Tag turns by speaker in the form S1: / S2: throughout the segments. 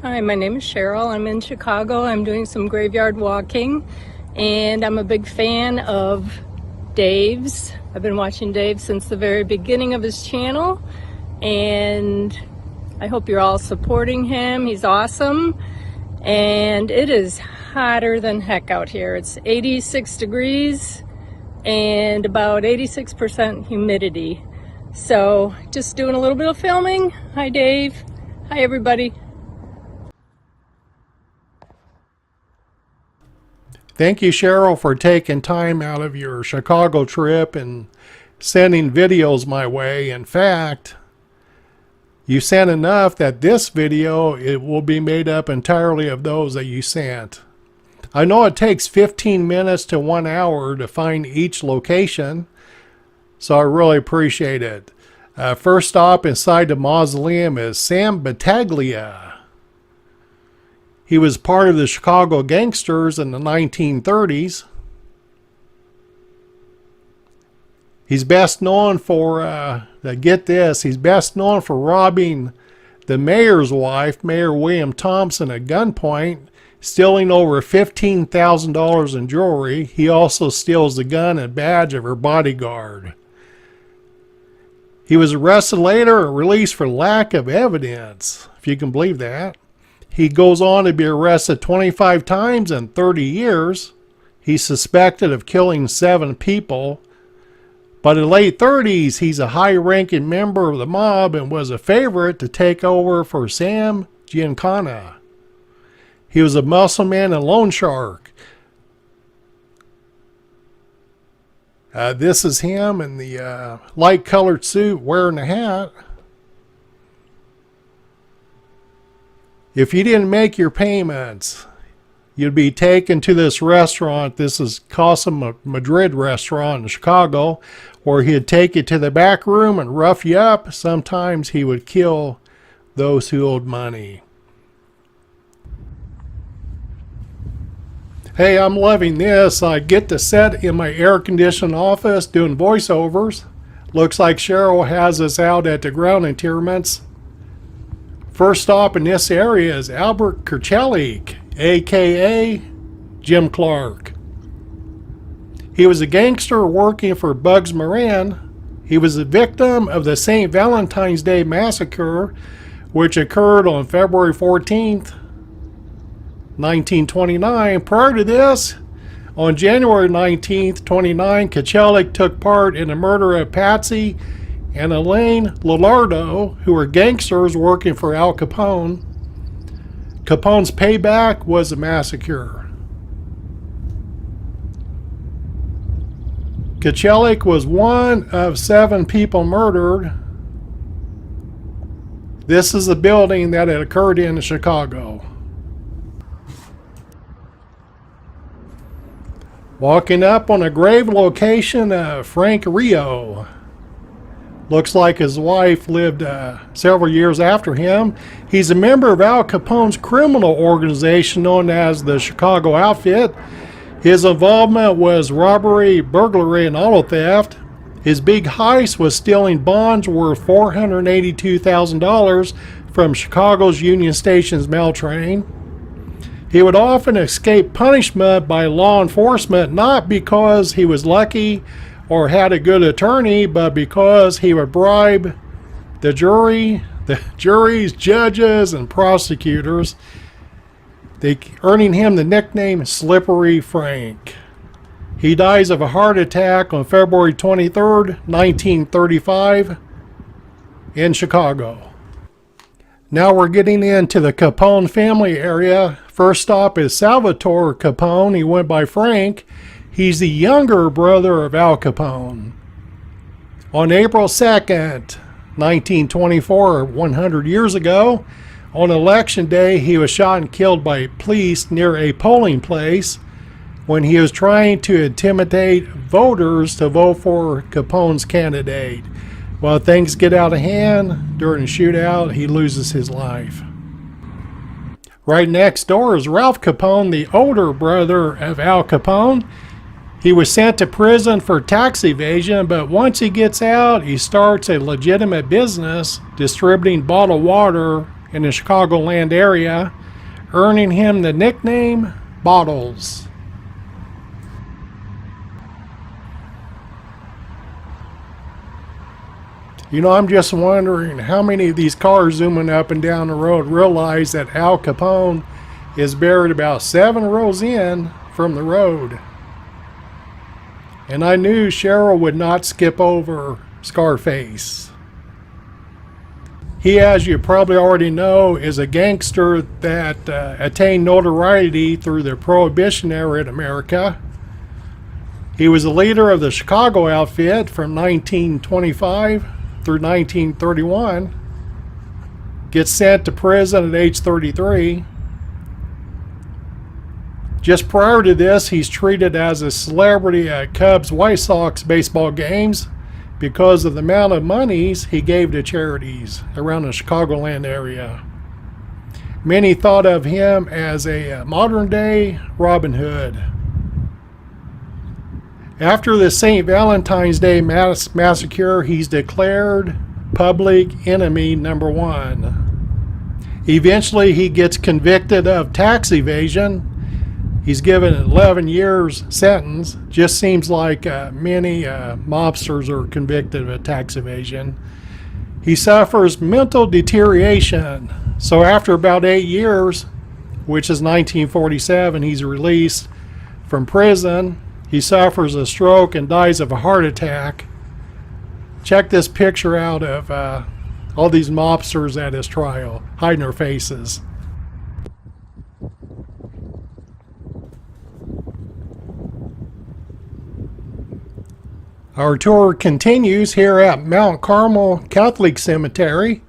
S1: Hi, my name is Cheryl. I'm in Chicago. I'm doing some graveyard walking, and I'm a big fan of Dave's. I've been watching Dave since the very beginning of his channel, and I hope you're all supporting him. He's awesome, and it is hotter than heck out here. It's 86 degrees and about 86% humidity. So just doing a little bit of filming. Hi, Dave. Hi, everybody.
S2: Thank you, Cheryl, for taking time out of your Chicago trip and sending videos my way. In fact, you sent enough that this video, it will be made up entirely of those that you sent. I know it takes 15 minutes to 1 hour to find each location, so I really appreciate it. First stop inside the mausoleum is Sam Battaglia. He was part of the Chicago gangsters in the 1930s. He's best known for, get this, he's best known for robbing the mayor's wife, Mayor William Thompson, at gunpoint, stealing over $15,000 in jewelry. He also steals the gun and badge of her bodyguard. He was arrested later and released for lack of evidence, if you can believe that. He goes on to be arrested 25 times in 30 years. He's suspected of killing 7 people. By the late 30s, he's a high-ranking member of the mob and was a favorite to take over for Sam Giacanna. He was a muscle man and loan shark. This is him in the light-colored suit wearing a hat. If you didn't make your payments, you'd be taken to this restaurant. This is Casa Madrid restaurant in Chicago, where he'd take you to the back room and rough you up. Sometimes he would kill those who owed money. Hey, I'm loving this. I get to sit in my air-conditioned office doing voiceovers. Looks like Cheryl has us out at the ground interments. First stop in this area is Albert Kachellek, a.k.a. Jim Clark. He was a gangster working for Bugs Moran. He was a victim of the St. Valentine's Day Massacre, which occurred on February 14th, 1929. Prior to this, on January 19th, 29, Kachellek took part in the murder of Patsy and Elaine Lillardo, who were gangsters working for Al Capone. Capone's payback was a massacre. Kachellek was one of 7 people murdered. This is the building that it occurred in Chicago. Walking up on a grave location of Frank Rio. Looks like his wife lived several years after him. He's a member of Al Capone's criminal organization known as the Chicago Outfit. His involvement was robbery, burglary, and auto theft. His big heist was stealing bonds worth $482,000 from Chicago's Union Station's mail train. He would often escape punishment by law enforcement, not because he was lucky or had a good attorney, but because he would bribe the juries, judges, and prosecutors, earning him the nickname Slippery Frank. He dies of a heart attack on February 23rd, 1935 in Chicago. Now we're getting into the Capone family area. First stop is Salvatore Capone. He went by Frank. He's the younger brother of Al Capone. On April 2nd, 1924, 100 years ago, on Election Day, he was shot and killed by police near a polling place when he was trying to intimidate voters to vote for Capone's candidate. Well, things get out of hand. During a shootout, he loses his life. Right next door is Ralph Capone, the older brother of Al Capone. He was sent to prison for tax evasion, but once he gets out, he starts a legitimate business distributing bottled water in the Chicagoland area, earning him the nickname Bottles. You know, I'm just wondering how many of these cars zooming up and down the road realize that Al Capone is buried about 7 rows in from the road. And I knew Cheryl would not skip over Scarface. He, as you probably already know, is a gangster that attained notoriety through the Prohibition era in America. He was the leader of the Chicago outfit from 1925 through 1931. Gets sent to prison at age 33. Just prior to this, he's treated as a celebrity at Cubs White Sox baseball games because of the amount of monies he gave to charities around the Chicagoland area. Many thought of him as a modern-day Robin Hood. After the St. Valentine's Day massacre, he's declared public enemy number 1. Eventually, he gets convicted of tax evasion. He's given an 11 years sentence. Just seems like many mobsters are convicted of tax evasion. He suffers mental deterioration. So after about 8 years, which is 1947, he's released from prison. He suffers a stroke and dies of a heart attack. Check this picture out of all these mobsters at his trial, hiding their faces. Our tour continues here at Mount Carmel Catholic Cemetery.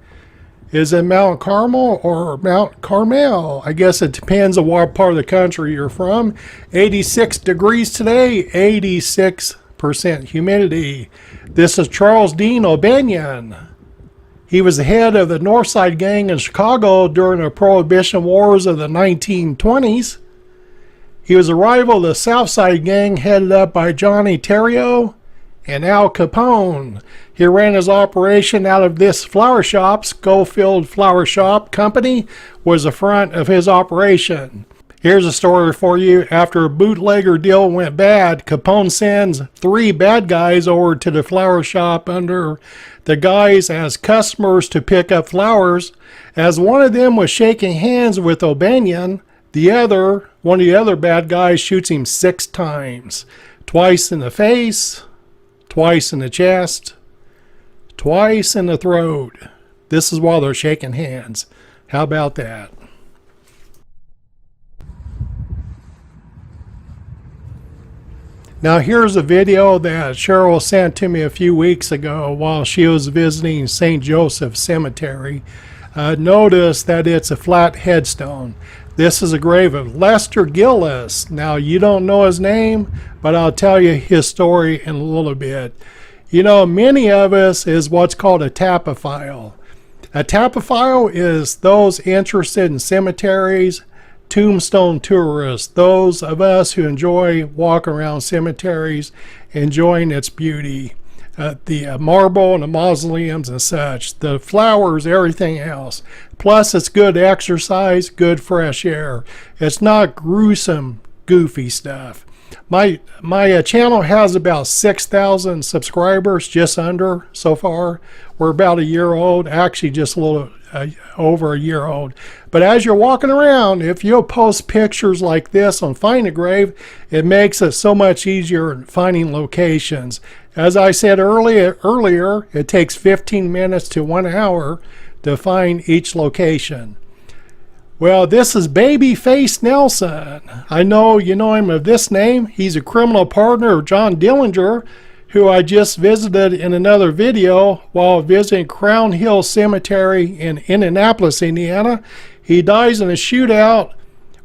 S2: Is it Mount Carmel or Mount Carmel? I guess it depends on what part of the country you're from. 86 degrees today, 86% humidity. This is Charles Dean O'Banion. He was the head of the Northside Gang in Chicago during the Prohibition Wars of the 1920s. He was a rival of the Southside Gang headed up by Johnny Terrio and Al Capone. He ran his operation out of this flower shop. Schofield Flower Shop Company was the front of his operation. Here's a story for you. After a bootlegger deal went bad, Capone sends 3 bad guys over to the flower shop under the guise as customers to pick up flowers. As one of them was shaking hands with O'Banion, one of the other bad guys shoots him 6 times. Twice in the face, twice in the chest, twice in the throat. This is while they're shaking hands. How about that? Now here's a video that Cheryl sent to me a few weeks ago while she was visiting St. Joseph Cemetery. Notice that it's a flat headstone. This is a grave of Lester Gillis. Now, you don't know his name, but I'll tell you his story in a little bit. You know, many of us is what's called a tapophile. A tapophile is those interested in cemeteries, tombstone tourists, those of us who enjoy walking around cemeteries, enjoying its beauty. The marble and the mausoleums and such, the flowers, everything else. Plus, it's good exercise, good fresh air. It's not gruesome, goofy stuff. My channel has about 6,000 subscribers, just under so far. We're about a year old, actually just a little over a year old. But as you're walking around, if you'll post pictures like this on Find a Grave, it makes it so much easier finding locations. As I said earlier, it takes 15 minutes to 1 hour to find each location. Well, this is Babyface Nelson. I know you know him of this name. He's a criminal partner of John Dillinger, who I just visited in another video while visiting Crown Hill Cemetery in Indianapolis, Indiana. He dies in a shootout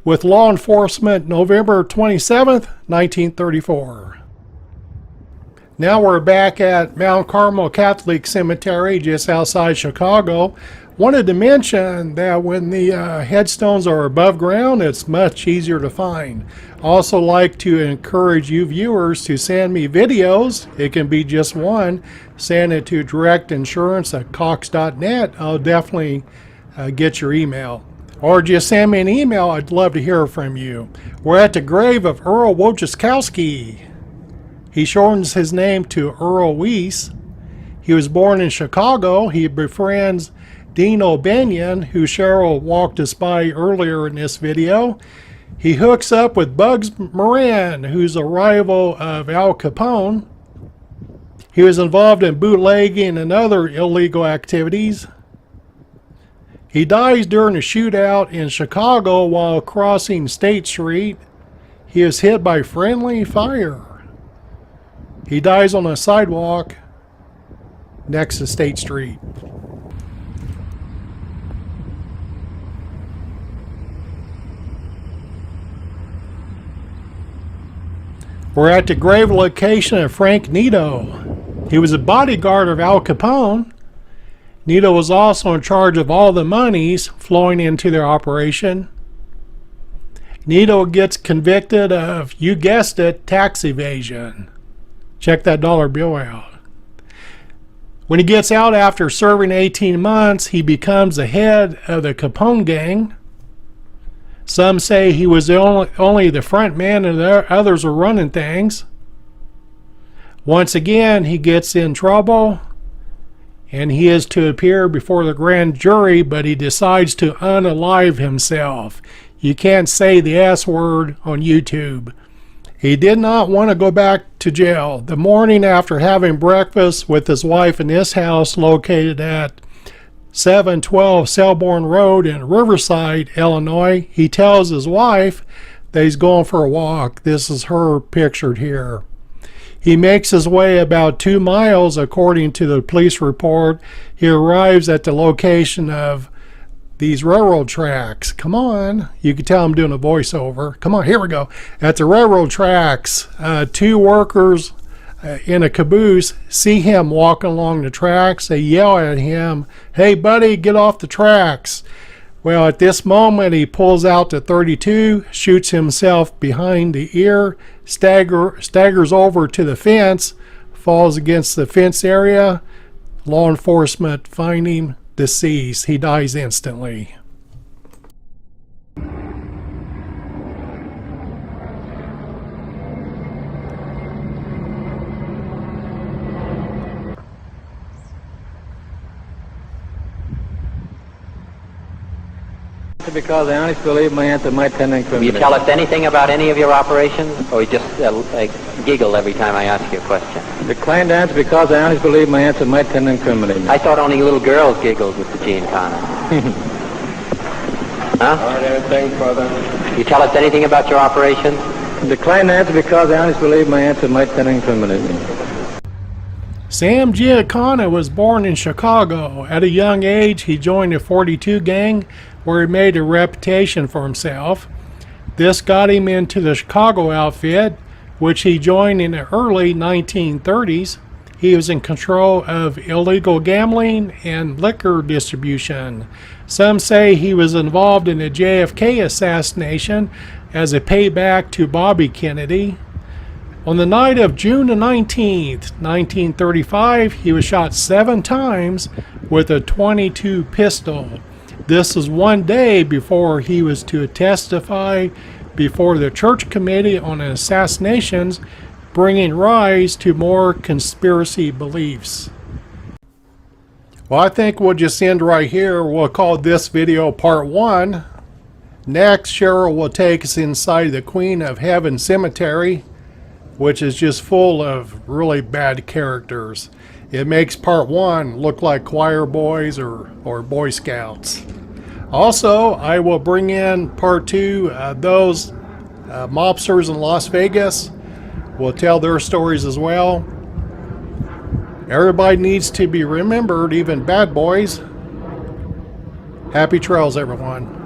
S2: with law enforcement November 27th, 1934. Now we're back at Mount Carmel Catholic Cemetery just outside Chicago. Wanted to mention that when the headstones are above ground, it's much easier to find. Also like to encourage you viewers to send me videos. It can be just one. Send it to directinsurance@cox.net. I'll definitely get your email. Or just send me an email. I'd love to hear from you. We're at the grave of Earl Whis. He shortens his name to Earl Whis. He was born in Chicago. He befriends Dino Benyon, who Cheryl walked us by earlier in this video. He hooks up with Bugs Moran, who's a rival of Al Capone. He was involved in bootlegging and other illegal activities. He dies during a shootout in Chicago while crossing State Street. He is hit by friendly fire. He dies on a sidewalk next to State Street. We're at the grave location of Frank Neato. He was a bodyguard of Al Capone. Neato was also in charge of all the monies flowing into their operation. Neato gets convicted of, you guessed it, tax evasion. Check that dollar bill out. When he gets out after serving 18 months, he becomes the head of the Capone gang. Some say he was only the front man and the others were running things. Once again, he gets in trouble and he is to appear before the grand jury, but he decides to unalive himself. You can't say the S word on YouTube. He did not want to go back to jail. The morning after having breakfast with his wife in his house located at 712 Selborne Road in Riverside, Illinois, he tells his wife that he's going for a walk. This is her pictured here. He makes his way about 2 miles, according to the police report. He arrives at the location of these railroad tracks. Come on. You can tell I'm doing a voiceover. Come on, here we go. At the railroad tracks, 2 workers in a caboose see him walking along the tracks. They yell at him, "Hey, buddy, get off the tracks." Well, at this moment, he pulls out the .32, shoots himself behind the ear, staggers over to the fence, falls against the fence area. Law enforcement find him deceased. He dies instantly.
S3: Because I honestly believe my answer might tend to
S4: Will
S3: incriminate.
S4: you tell us anything about any of your operations, or you just giggle every time I ask you a question?
S3: Declined to answer because I honestly believe my answer might tend to incriminate me.
S4: I thought only little girls giggled with the Giacanna. Huh?
S3: Anything further?
S4: You tell us anything about your operations?
S3: Declined to answer because I honestly believe my answer might tend to incriminate me.
S2: Sam Giacchino was born in Chicago. At a young age, he joined the 42 gang, where he made a reputation for himself. This got him into the Chicago outfit, which he joined in the early 1930s. He was in control of illegal gambling and liquor distribution. Some say he was involved in the JFK assassination as a payback to Bobby Kennedy. On the night of June the 19th, 1935, he was shot 7 times with a .22 pistol. This is 1 day before he was to testify before the Church Committee on Assassinations, bringing rise to more conspiracy beliefs. Well, I think we'll just end right here. We'll call this video part 1. Next, Cheryl will take us inside the Queen of Heaven Cemetery, which is just full of really bad characters. It makes part 1 look like choir boys or Boy Scouts. Also, I will bring in part 2, those mobsters in Las Vegas. We'll tell their stories as well. Everybody needs to be remembered, even bad boys. Happy trails, everyone.